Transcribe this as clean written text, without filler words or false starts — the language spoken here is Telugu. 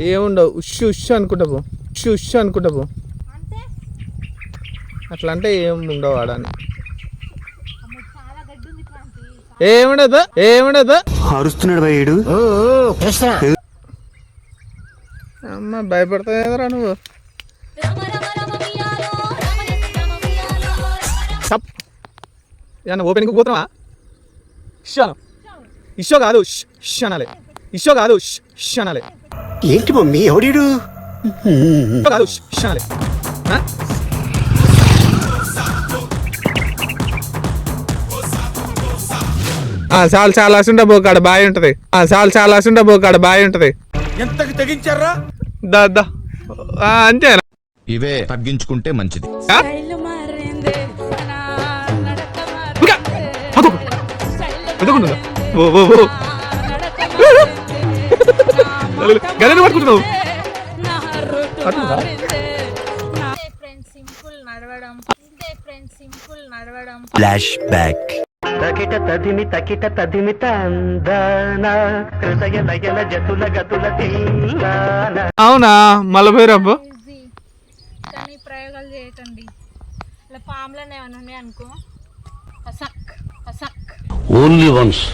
ఏముండవు. ఉష్ ఉష్ అనుకుంటా పో, ఉష్ ఉష్ అనుకుంటా పో. అట్లా అంటే ఏం ఉండవు ఆడని. ఏముండదు ఏముండదు. అరుస్తున్నాడు భయ్యుడు. అమ్మ భయపడతావురా నువ్వు. ఏమన్నా ఓపెనింగ్ పోతున్నావా? ఇష్యూ ఇష్యూ కాదు, ఇష్ అనాలి. ఇష్యూ కాదు, ఇష్ అనాలి. ఏంటి మమ్మీ ఎవడీడు కాదు, ఇష్ అనాలి. చాలు చాలా అసుంటా పోకాడ బాయ్ ఉంటది. చాలు చాలా అసుంటా పోకాడ బాయ్ ఉంటది. ఎంతకు తెగించారా? దా అంతేనా? ఇవే తగ్గించుకుంటే మంచిది. గదని పట్టుకుంటున్నావు. Flash back. తకిట తదిమి తకిట తదిమి తందన హృదయ లయల జతుల గతుల తిల్లాన. అవునా మలబైరబ్బు కానీ ప్రయోగాలు చేయకండి. ఇలా పాములను ఏమైనా ఉన్నాయి అనుకో, పసక్ పసక్ ఓన్లీ వన్స్.